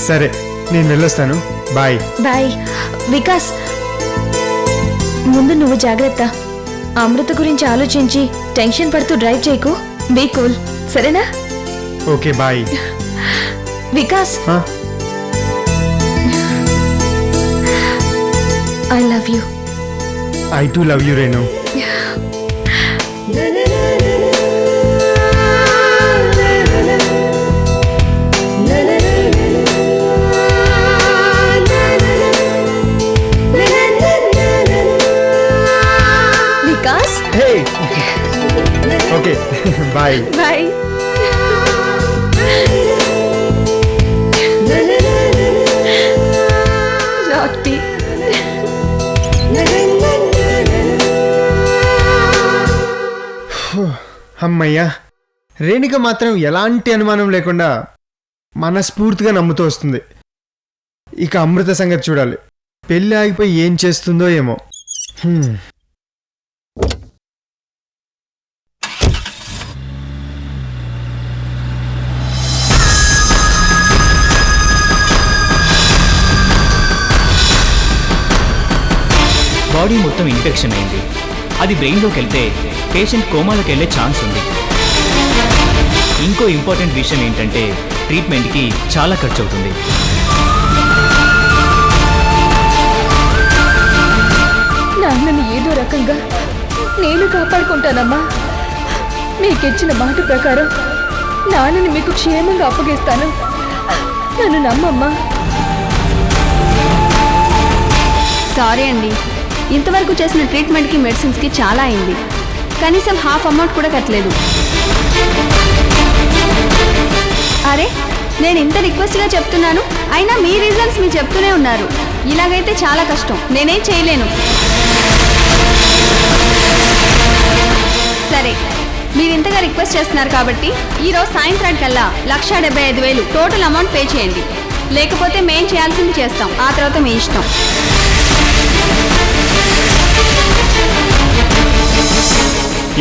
సరే నేను వెళ్ళొస్తాను. బాయ్. బాయ్. వికాస్, ముందు నువ్వు జాగ్రత్త. అమృత గురించి ఆలోచించి టెన్షన్ పడుతూ డ్రైవ్ చేయకు. బీ కూల్, సరేనా? Okay bye. Vikas, I love you. I too love you Renu. Vikas, hey okay bye. Bye. రాక్టీ. అమ్మయ్యా, రేణుక మాత్రం ఎలాంటి అనుమానం లేకుండా మనస్ఫూర్తిగా నమ్ముతూ వస్తుంది. ఇక అమృత సంగతి చూడాలి. పెళ్ళి ఆగిపోయి ఏం చేస్తుందో ఏమో. బాడీ మొత్తం ఇన్ఫెక్షన్ అయింది. అది బ్రెయిన్లోకి వెళ్తే పేషెంట్ కోమాలోకి వెళ్ళే ఛాన్స్ ఉంది. ఇంకో ఇంపార్టెంట్ విషయం ఏంటంటే ట్రీట్మెంట్కి చాలా ఖర్చు అవుతుంది. నాన్నని ఏదో రకంగా నేను కాపాడుకుంటానమ్మా. మీకిచ్చిన మాట ప్రకారం నాన్నని మీకు క్షేమంగా అప్పగిస్తాను. నన్ను నమ్మమ్మా. సారీ అండి, ఇంతవరకు చేసిన ట్రీట్మెంట్కి మెడిసిన్స్కి చాలా అయింది. కనీసం హాఫ్ అమౌంట్ కూడా కట్టలేదు. అరే, నేను ఇంత రిక్వెస్ట్గా చెప్తున్నాను, అయినా మీ రీజన్స్ మీరు చెప్తూనే ఉన్నారు. ఇలాగైతే చాలా కష్టం, నేనేం చేయలేను. సరే, మీరు ఇంతగా రిక్వెస్ట్ చేస్తున్నారు కాబట్టి ఈరోజు సాయంత్రానికల్లా 1,75,000 టోటల్ అమౌంట్ పే చేయండి. లేకపోతే మేం చేయాల్సింది చేస్తాం, ఆ తర్వాత మీ ఇష్టం.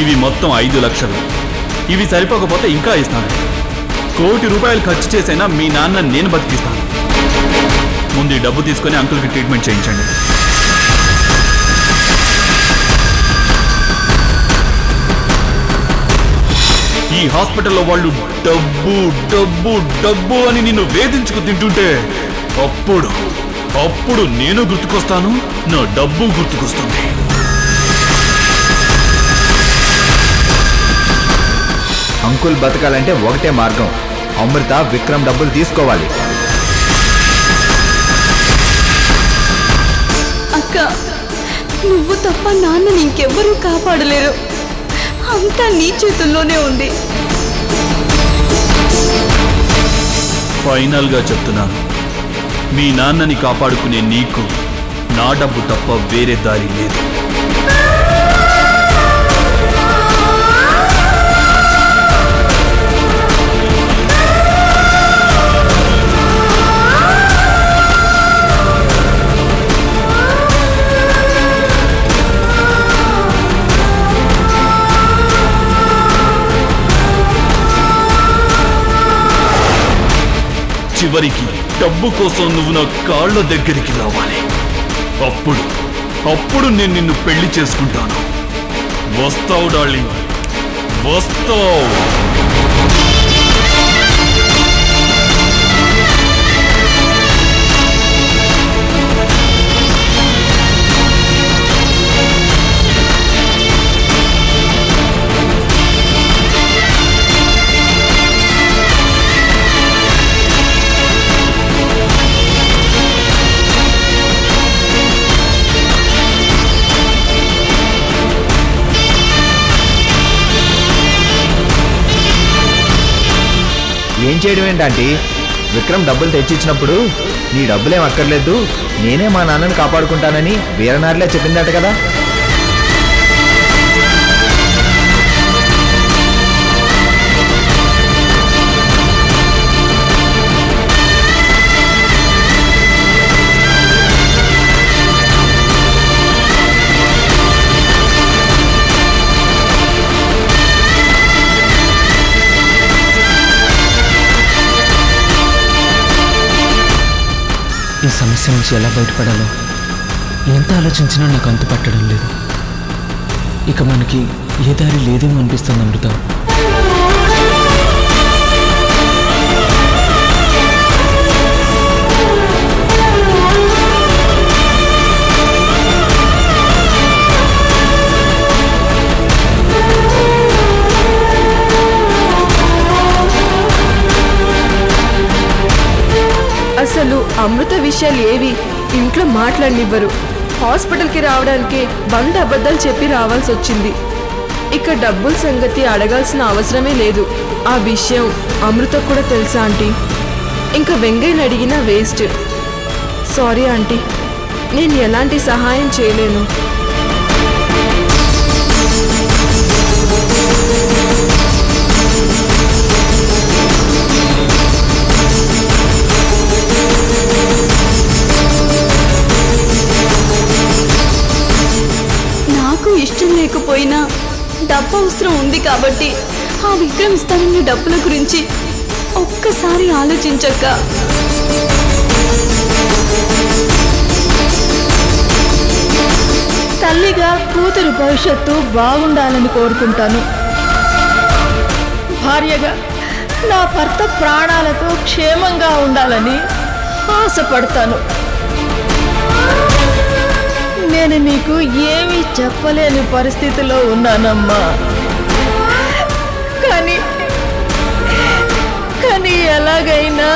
ఇవి మొత్తం 5 లక్షలు. ఇవి సరిపోకపోతే ఇంకా ఇస్తాను. 1 కోటి రూపాయలు ఖర్చు చేసైనా మీ నాన్న నేను బతికిస్తాను. ముందు ఈ డబ్బు తీసుకొని అంకుల్కి ట్రీట్మెంట్ చేయించండి. ఈ హాస్పిటల్లో వాళ్ళు డబ్బు డబ్బు డబ్బు అని నిన్ను వేధించుకు తింటుంటే అప్పుడు నేను గుర్తుకొస్తాను, నా డబ్బు గుర్తుకొస్తుంది. అంకుల్ బతకాలంటే ఒకటే మార్గం, అమృత విక్రమ్ డబ్బులు తీసుకోవాలి. అక్క, నువ్వు తప్ప నాన్నని ఇంకెవ్వరూ కాపాడలేరు. అంతా నీ చేతుల్లోనే ఉంది. ఫైనల్గా చెప్తున్నాను, మీ నాన్నని కాపాడుకునే నీకు నా డబ్బు తప్ప వేరే దారి లేదు. చివరికి డబ్బు కోసం నువ్వు నా కాళ్ళ దగ్గరికి రావాలి. అప్పుడు నేను నిన్ను పెళ్లి చేసుకుంటాను. వస్తావు డార్లింగ్, వస్తావు. ఏం చేయడం ఏంటంటే, విక్రమ్ డబ్బులు తెచ్చిచ్చినప్పుడు నీ డబ్బులేం అక్కర్లేదు, నేనే మా నాన్నని కాపాడుకుంటానని వీరనారిలా చెప్పిందట కదా. ఈ సమస్య నుంచి ఎలా బయటపడాలో ఎంత ఆలోచించినా నాకు అంతు పట్టడం లేదు. ఇక మనకి ఏ దారి లేదేమో అనిపిస్తుంది అమృత. అసలు అమృత విషయాలు ఏవి ఇంట్లో మాట్లాడనివ్వరు. హాస్పిటల్కి రావడానికి 100 అబద్ధాలు చెప్పి రావాల్సి వచ్చింది. ఇక డబ్బుల సంగతి అడగాల్సిన అవసరమే లేదు. ఆ విషయం అమృత కూడా తెలుసా ఆంటీ? ఇంకా వెంగయ్యని అడిగినా వేస్ట్. సారీ ఆంటీ, నేను ఎలాంటి సహాయం చేయలేను. నాకు ఇష్టం లేకపోయినా డబ్బు అవసరం ఉంది కాబట్టి ఆ విక్రమ్ ఇస్తానన్న డబ్బుల గురించి ఒక్కసారి ఆలోచించక్క. తల్లిగా కూతురు భవిష్యత్తు బాగుండాలని కోరుకుంటాను. భార్యగా నా భర్త ప్రాణాలతో క్షేమంగా ఉండాలని ఆశపడతాను. నేను నీకు ఏమీ చెప్పలేని పరిస్థితిలో ఉన్నానమ్మా. కానీ ఎలాగైనా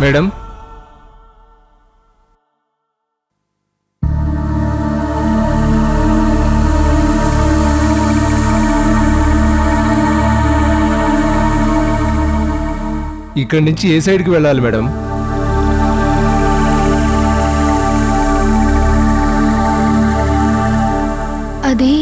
మేడం, ఇక్కడి నుంచి ఏ సైడ్కి వెళ్ళాలి మేడం? అది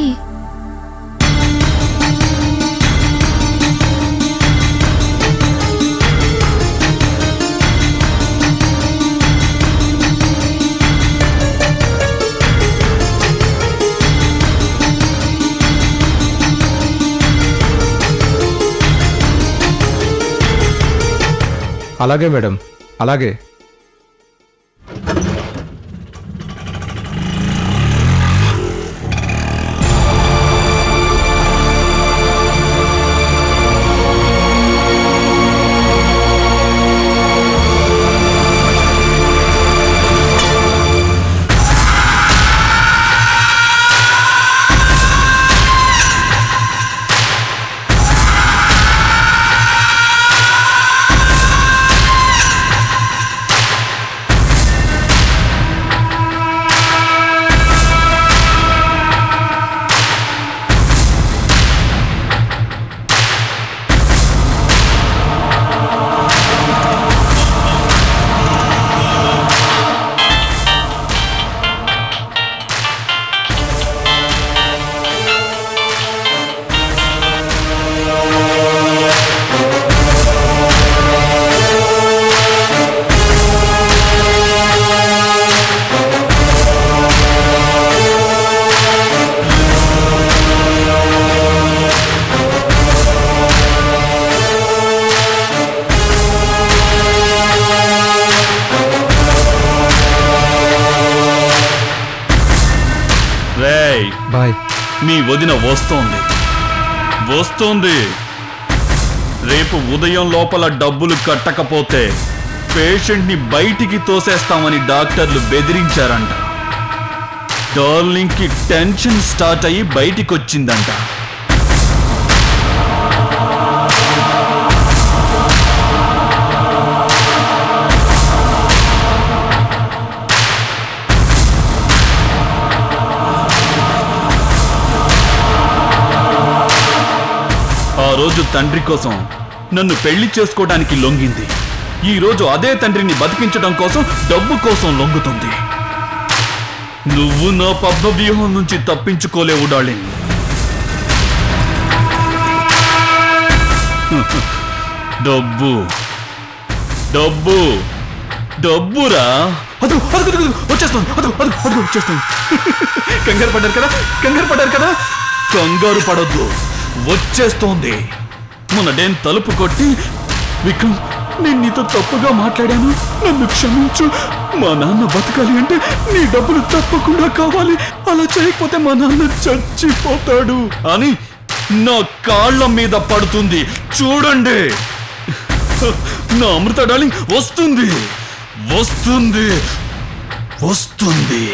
అలాగే మేడం, అలాగే. బాయ్. మీ వదిన వస్తోంది. రేపు ఉదయం లోపల డబ్బులు కట్టకపోతే పేషెంట్ని బయటికి తోసేస్తామని డాక్టర్లు బెదిరించారంట. డార్లింగ్కి టెన్షన్ స్టార్ట్ అయ్యి బయటికొచ్చిందంట. రోజు తండ్రి కోసం నన్ను పెళ్లి చేసుకోవడానికి లొంగింది. ఈ రోజు అదే తండ్రిని బతికించడం కోసం డబ్బు కోసం లొంగుతుంది. నువ్వు నా పద్మ వ్యూహం నుంచి తప్పించుకోలేవు డార్లింగ్. డబ్బు డబ్బు డబ్బురా. అదు వచ్చేస్తుంది. వచ్చేస్తుంది. కంగారు పడ్డారు కదా కంగారు పడద్దు, వచ్చేస్తోంది. మొన్న నేను తలుపు కొట్టి, విక్రమ్ నేను నీతో తప్పుగా మాట్లాడాను, నన్ను క్షమించు. మా నాన్న బతకాలి అంటే నీ డబ్బులు తప్పకుండా కావాలి, అలా చేయకపోతే మా నాన్న చచ్చిపోతాడు అని నా కాళ్ళ మీద పడుతుంది. చూడండి, నా అమృత డార్లింగ్ వస్తుంది వస్తుంది వస్తుంది.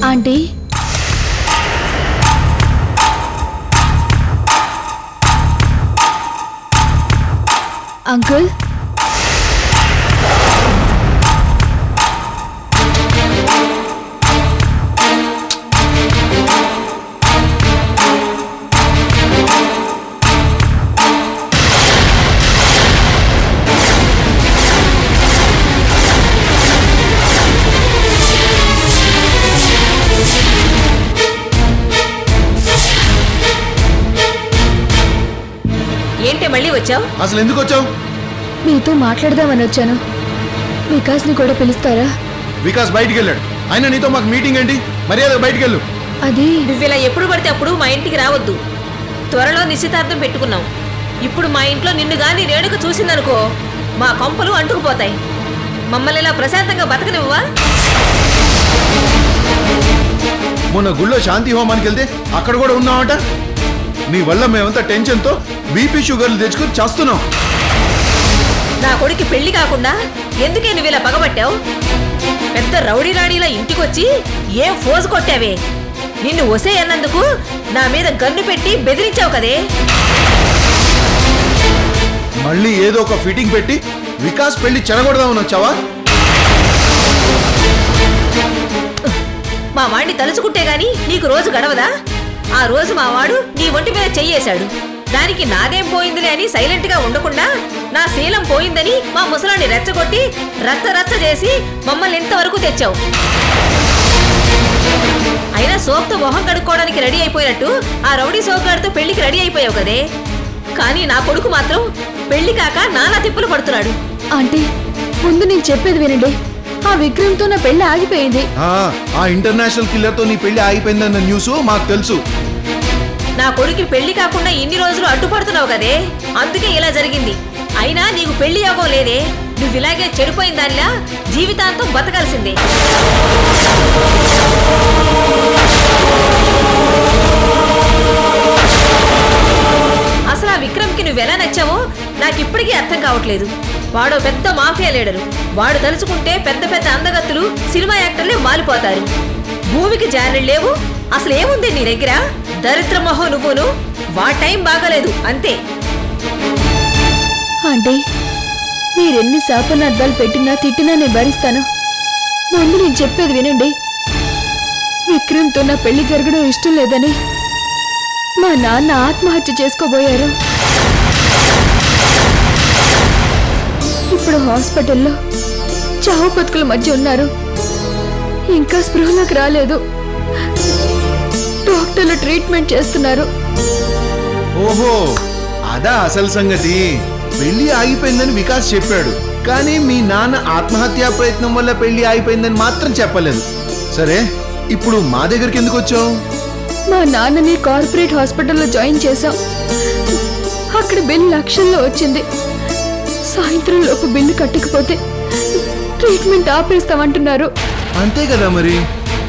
ఆంటీ, అంకుల్, మళ్ళీ వచ్చావు? అసలు ఎందుకు వచ్చావు? మీతో మాట్లాడదామని వచ్చాను. వికాస్ని కూడా పిలుస్తారా? వికాస్ బయటికి వెళ్ళాడు. అయినా నీతో మాకు మీటింగ్ ఏంటి? మర్యాద బయటికి వెళ్ళు. అది నువ్వు ఇలా ఎప్పుడు పడితే అప్పుడు మా ఇంటికి రావద్దు. త్వరలో నిశ్చితార్థం పెట్టుకున్నాం. ఇప్పుడు మా ఇంట్లో నిన్ను గాని రేణుక చూసిందనుకో, మా కొంపలు అంటుకుపోతాయి. మమ్మల్ని ఇలా ప్రశాంతంగా బతకనివ్వవా? మొన్న గుళ్ళో శాంతి హోమానికి వెళ్తే అక్కడ కూడా ఉన్నావట. నీ వల్ల మేమంతా టెన్షన్తో బీపీ షుగర్లు తెచ్చుకొని చేస్తున్నాం. నా కొడుకు పెళ్లి కాకుండా ఎందుకే నువ్వు ఇలా పగబట్టావు? పెద్ద రౌడీ రాణిలా ఇంటికొచ్చి ఏం ఫోజు కొట్టావే? నిన్ను ఒసే అన్నందుకు నా మీద గన్ను పెట్టి బెదిరించావు కదే. మళ్ళీ ఏదో ఒక ఫిట్టింగ్ పెట్టి వికాస్ పెళ్లి చెడగొడదామని వచ్చావా? మా వాడిని తలుచుకుంటే గాని నీకు రోజు గడవదా? ఆ రోజు మా వాడు నీ ఒంటి మీద చెయ్యేశాడు. దానికి నాదేం పోయిందిలే అని సైలెంట్ గా ఉండకుండా నా శీలం పోయిందని మా ముసలాన్ని రెచ్చగొట్టి రచ్చ చేసి మమ్మల్ని ఇంతవరకు తెచ్చావు. అయినా సోప్తో మొహం కడుక్కోవడానికి రెడీ అయిపోయినట్టు ఆ రౌడీ సోగ్గాడితో పెళ్లికి రెడీ అయిపోయావు కదే. కానీ నా కొడుకు మాత్రం పెళ్లి కాక నానా తిప్పులు పడుతున్నాడు. ఆంటీ, ముందు నేను చెప్పేది వినండి. ఆ విక్రమ్తో నా పెళ్లి ఆగిపోయింది. ఆ ఇంటర్నేషనల్ కిల్లర్తో నీ పెళ్లి ఆగిపోయిందన్న న్యూస్ మాకు తెలుసు. నా కొడుకు పెళ్లి కాకుండా ఇన్ని రోజులు అడ్డుపడుతున్నావు కదే, అందుకే ఇలా జరిగింది. అయినా నీకు పెళ్లి యోగం లేదే. నువ్వు ఇలాగే చెడిపోయిన దానిలా జీవితాంతం బతకాల్సిందే. అసలు ఆ విక్రమ్కి నువ్వెలా నచ్చావో నాకిప్పటికీ అర్థం కావట్లేదు. వాడో పెద్ద మాఫియా లీడరు. వాడు తలుచుకుంటే పెద్ద పెద్ద అందగత్తులు సినిమా యాక్టర్లే మాలిపోతారు. భూమికి జారెళ్ళు లేవు. అసలు ఏముంది నీ దగ్గర? దరిద్ర మొహం నువ్వును. వా టైం బాగలేదు అంతే. ఆంటీ మీరెన్ని శాపనార్థాలు పెట్టినా తిట్టినా నేను భరిస్తాను. ముందు నేను చెప్పేది వినండి. విక్రమ్తో నా పెళ్లి జరగడం ఇష్టం లేదని మా నాన్న ఆత్మహత్య చేసుకోబోయారు. ఇప్పుడు హాస్పిటల్లో చావు బతుకుల మధ్య ఉన్నారు. ఇంకా స్పృహలోకి రాలేదు. డాక్టర్లు ట్రీట్మెంట్ చేస్తున్నారు. ఓహో, అదా అసలు సంగతి. పెళ్లి ఆగిపోయిందని వికాస్ చెప్పాడు, కానీ మీ నాన్న ఆత్మహత్యా ప్రయత్నం వల్ల పెళ్లి ఆగిపోయిందని మాత్రం చెప్పలేదు. సరే, ఇప్పుడు మా దగ్గరికి ఎందుకు వచ్చావు? మా నాన్నని కార్పొరేట్ హాస్పిటల్లో జాయిన్ చేశాం. అక్కడ బిల్ లక్షల్లో వచ్చింది. సాయంత్రం లోపు బిల్లు కట్టకపోతే ట్రీట్మెంట్ ఆపేస్తామంటున్నారు. అంతే కదా మరి.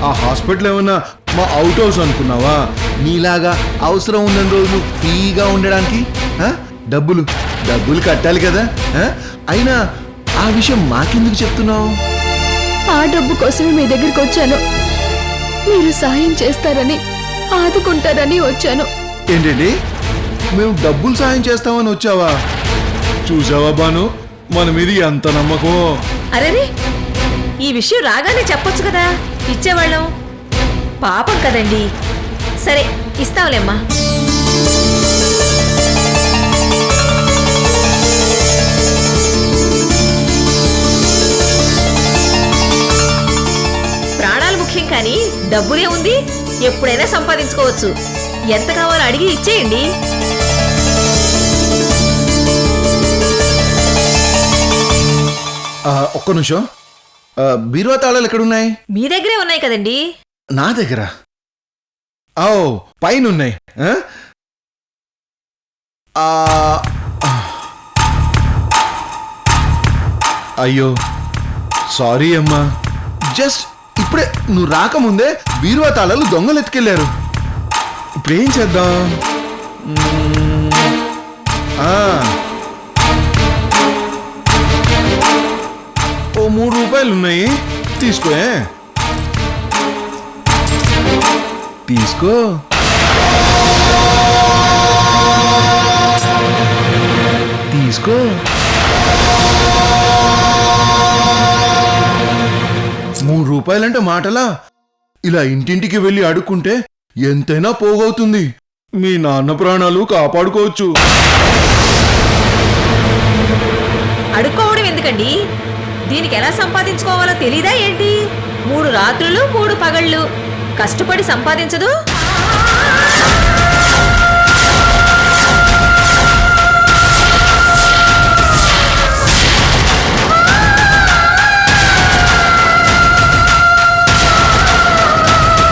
ఆ హాస్పిటల్ ఏమన్నా మా అవుట్ హౌస్ అనుకున్నావా? నీలాగా అవసరం ఉన్న రోజు ఫ్రీగా ఉండడానికి డబ్బులు కట్టాలి కదా. అయినా ఆ విషయం మాకెందుకు చెప్తున్నావు? ఆ డబ్బు కోసమే మీ దగ్గరికి వచ్చాను. మీరు సాయం చేస్తారని, ఆదుకుంటారని వచ్చాను. ఏంటండి, మేము డబ్బులు సాయం చేస్తామని వచ్చావా? చూసావా బాను, మన మీద ఎంత నమ్మకం. అరేరే, ఈ విషయం రాగానే చెప్పొచ్చు కదా, ఇచ్చేవాళ్ళం. పాపం కదండి. సరే, ఇస్తాంలేమ్మా. ప్రాణాలు ముఖ్యం కానీ డబ్బులే ఉంది, ఎప్పుడైనా సంపాదించుకోవచ్చు. ఎంత కావాలో అడిగి ఇచ్చేయండి. ఒక్క నిమిషం. బీరువా తాళాలు ఎక్కడున్నాయి? మీ దగ్గరే ఉన్నాయి కదండి. నా దగ్గర పైన ఉన్నాయి. అయ్యో సారీ అమ్మా. జస్ట్ ఇప్పుడే నువ్వు రాకముందే బీరువా తాళాలు దొంగలు ఎత్తుకెళ్ళారు. ఇప్పుడేం చేద్దాం? ఓ 3 రూపాయలు ఉన్నాయి, తీసుకో. తీసుకో. తీసుకో. రూపాయలంటే మాటలా? ఇలా ఇంటింటికి వెళ్ళి అడుక్కుంటే ఎంతైనా పోగవుతుంది. మీ నాన్న ప్రాణాలు కాపాడుకోవచ్చు. అడుక్కోవడం ఎందుకండి? దీనికి ఎలా సంపాదించుకోవాలో తెలీదా ఏంటి? 3 రాత్రులు 3 పగళ్ళు కష్టపడి సంపాదించదు.